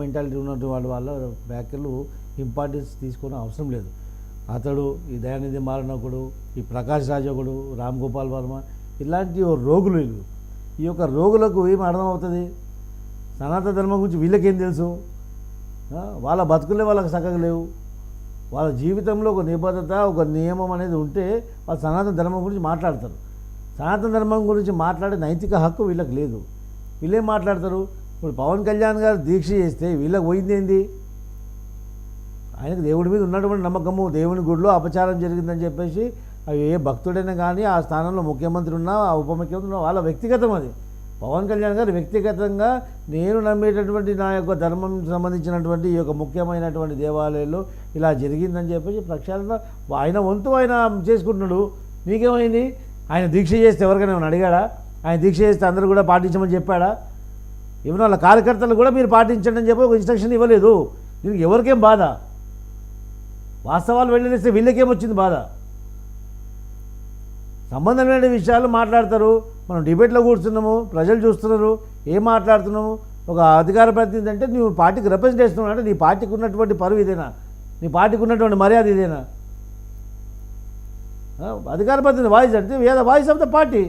Mentality ఉన్నటువంటి వాళ్ళ వ్యాఖ్యలు ఇంపార్టెన్స్ తీసుకునే అవసరం లేదు. అతడు ఈ దయానిధి మారనకుడు, ఈ ప్రకాష్ రాజ్ ఒకడు, రామ్ గోపాల్ వర్మ ఇలాంటి రోగులు వీళ్ళు. ఈ యొక్క రోగులకు ఏం అర్థమవుతుంది? సనాతన ధర్మం గురించి వీళ్ళకేం తెలుసు? వాళ్ళ బతుకులే వాళ్ళకి చక్కగా లేవు. వాళ్ళ జీవితంలో ఒక నిబద్ధత, ఒక నియమం అనేది ఉంటే వాళ్ళు సనాతన ధర్మం గురించి మాట్లాడతారు. సనాతన ధర్మం గురించి మాట్లాడే నైతిక హక్కు వీళ్ళకి లేదు. వీళ్ళేం మాట్లాడతారు? ఇప్పుడు పవన్ కళ్యాణ్ గారు దీక్ష చేస్తే వీళ్ళకి పోయింది ఏంది? ఆయనకు దేవుడి మీద ఉన్నటువంటి నమ్మకము, దేవుని గుడిలో అపచారం జరిగిందని చెప్పేసి అవి ఏ భక్తుడైనా కానీ ఆ స్థానంలో ముఖ్యమంత్రి ఉన్నా, ఆ ఉప ముఖ్యమంత్రి ఉన్నా వాళ్ళ వ్యక్తిగతం అది. పవన్ కళ్యాణ్ గారు వ్యక్తిగతంగా నేను నమ్మేటటువంటి నా యొక్క ధర్మం సంబంధించినటువంటి ఈ యొక్క ముఖ్యమైనటువంటి దేవాలయాల్లో ఇలా జరిగిందని చెప్పేసి ప్రక్షాళన ఆయన వంతు ఆయన చేసుకుంటున్నాడు. నీకేమైంది? ఆయన దీక్ష చేస్తే ఎవరికైనా ఏమైనా అడిగాడా? ఆయన దీక్ష చేస్తే అందరూ కూడా పాటించమని చెప్పాడా? ఏమైనా వాళ్ళ కార్యకర్తలు కూడా మీరు పాటించండి అని చెప్పి ఒక ఇన్స్ట్రక్షన్ ఇవ్వలేదు. దీనికి ఎవరికేం బాధ? వాస్తవాలు వెళ్ళేస్తే వీళ్ళకేమొచ్చింది బాధ? సంబంధం లేని విషయాలు మాట్లాడతారు. మనం డిబేట్లో కూర్చున్నాము, ప్రజలు చూస్తున్నారు, ఏం మాట్లాడుతున్నాము. ఒక అధికార ప్రతినిధి అంటే నువ్వు పార్టీకి రిప్రజెంట్ చేస్తున్నావు అంటే నీ పార్టీకి ఉన్నటువంటి పరువు ఇదేనా? నీ పార్టీకి ఉన్నటువంటి మర్యాద ఇదేనా? అధికార ప్రతినిధి వాయిస్ అంటే వేద వాయిస్ ఆఫ్ ద పార్టీ.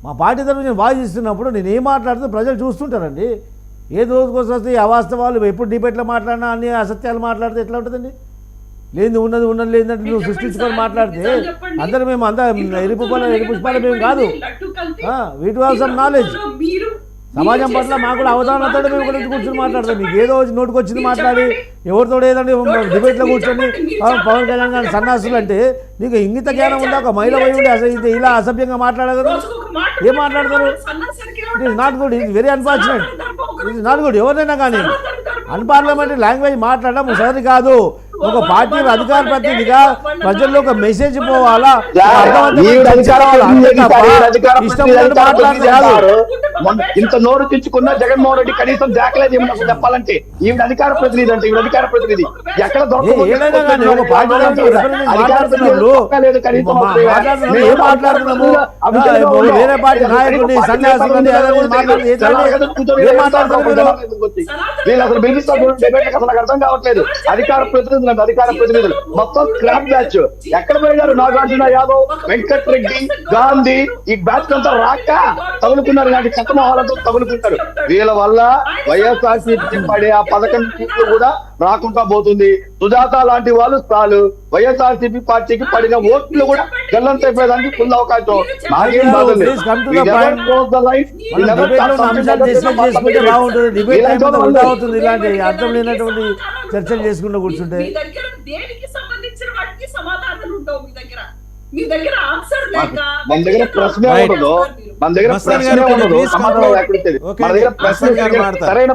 మా పార్టీ తరఫున నేను వాయిస్ ఇస్తున్నప్పుడు నేను ఏం మాట్లాడుతూ ప్రజలు చూస్తుంటారండి. ఏ రోజుకోసం వస్తే ఈ అవాస్తవాలు ఎప్పుడు డిబేట్లో మాట్లాడినా అన్ని అసత్యాలు మాట్లాడితే ఎట్లా ఉంటుందండి? లేదు ఉన్నది లేదంటే నువ్వు సృష్టించుకొని మాట్లాడితే అందరూ మేము ఎరుపు పుష్పాలు మేము కాదు. వీటి వాల్ సమ్ నాలెడ్జ్. సమాజం పట్ల మాకు కూడా అవగాహనతో మేము కూడా కూర్చొని మాట్లాడతాం. మీకు ఏదో నోటికి వచ్చింది మాట్లాడి ఎవరితో ఏదంటే డిబేట్లో కూర్చొని పవన్ కళ్యాణ్ గారి సన్నాసులు అంటే నీకు ఇంగిత జ్ఞానం ఉందా? ఒక మహిళ పోయి ఉండి అసలు ఇలా అసభ్యంగా మాట్లాడగలరు? ఏం మాట్లాడతారు? It is not good. It very unfortunate. It is not good. ఎవరినైనా కానీ అన్పార్లమెంటరీ లాంగ్వేజ్ మాట్లాడడం సరి కాదు. ఒక పార్టీ అధికార ప్రతినిధిగా ప్రజల్లో ఒక మెసేజ్ పోవాలా, ఇంత నోరు తెచ్చుకున్న జగన్మోహన్ రెడ్డి కనీసం దాఖలే చెప్పాలంటే ఈవిడ అధికార ప్రతినిధి అంటే ఈవిడ అధికార ప్రతినిధి ఎక్కడ వేరే పార్టీ నాయకుడిని సన్యాసులని వీళ్ళు అసలు బిల్లిస్తారు అసలు నాకు అర్థం కావట్లేదు. అధికార ప్రతినిధులు అధికార ప్రతినిధులు మొత్తం స్క్రాప్ బ్యాచ్. ఎక్కడ పోయినారు? నాగార్జున యాదవ్, వెంకట్ రెడ్డి, గాంధీ ఈ బ్యాచ్ అంతా రాక తగులుకున్నారు. ఇలాంటి చట్టమోహాలతో తగులుకుంటారు. వీళ్ళ వల్ల వైఎస్ఆర్సీపీ పడే ఆ 11 కూడా రాకుండా పోతుంది. సుజాత లాంటి వాళ్ళు చాలు వైఎస్ఆర్సీపీ పార్టీకి పడిన ఓట్లు కూడా గల్లంతైపోయేదానికి ఫుల్ అవకాశం. నాకేం బాధ లేదు. ఇలాంటి అర్థం లేనటువంటి చర్చలు చేసుకుంటూ కూర్చుంటే మన దగ్గర ప్రశ్న ఉండదు. మన దగ్గర ప్రశ్న ఉండదు. సరైన ప్రశ్న కాదు. సరైన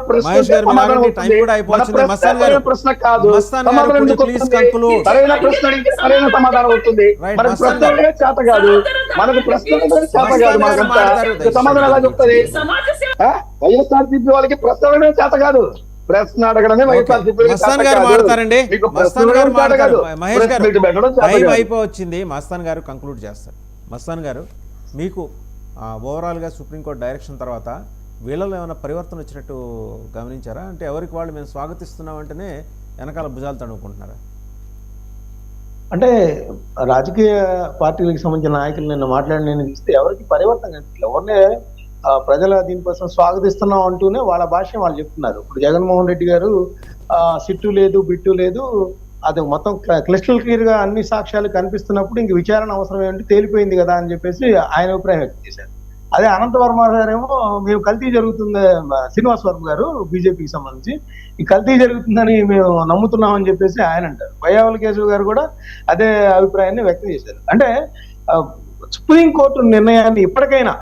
ప్రశ్న అడిగితే సరైన సమాధానం అవుతుంది. మనకు ప్రశ్న చేత కాదు. మనకు ప్రశ్న చేత కాదు. మనకంతా సమాధానం ఎలా చెప్తుంది? వైఎస్ఆర్సీపీ వాళ్ళకి ప్రశ్న చేత కాదు. ప్రశ్న అడగడమే మస్తాన్ గారు మాట్లాడారండి. మస్తాన్ గారు మాట్లాడారు. మహేష్ గారు టైం అయిపోవచ్చింది. మస్తాన్ గారు కంక్లూడ్ చేస్తారు. మస్తాన్ గారు, మీకు ఓవరాల్గా సుప్రీంకోర్టు డైరెక్షన్ తర్వాత వీళ్ళలో ఏమైనా పరివర్తన వచ్చినట్టు గమనించారా? అంటే ఎవరికి వాళ్ళు మేము స్వాగతిస్తున్నాం అంటేనే వెనకాల భుజాలు తడుముకుంటున్నారా? అంటే రాజకీయ పార్టీలకు సంబంధించిన నాయకులు నిన్న మాట్లాడి నేను చూస్తే ఎవరికి పరివర్తన కనిపించలేదు. ఎవరినే ప్రజల దీనికోసం స్వాగతిస్తున్నాం అంటూనే వాళ్ళ భాష వాళ్ళు చెప్తున్నారు. ఇప్పుడు జగన్మోహన్ రెడ్డి గారు సిట్టు లేదు, బిట్టు లేదు, అది మొత్తం క్లిస్టల్ క్లియర్ గా అన్ని సాక్ష్యాలు కనిపిస్తున్నప్పుడు ఇంక విచారణ అవసరం ఏంటి, తేలిపోయింది కదా అని చెప్పేసి ఆయన అభిప్రాయం వ్యక్తం చేశారు. అదే అనంతవర్మ గారేమో మేము కల్తీ జరుగుతుంది, శ్రీనివాస్ వర్మ గారు బీజేపీకి సంబంధించి ఈ కల్తీ జరుగుతుందని మేము నమ్ముతున్నామని చెప్పేసి ఆయన అంటారు. వైయావల కేశవ్ గారు కూడా అదే అభిప్రాయాన్ని వ్యక్తం చేశారు. అంటే సుప్రీంకోర్టు నిర్ణయాన్ని ఇప్పటికైనా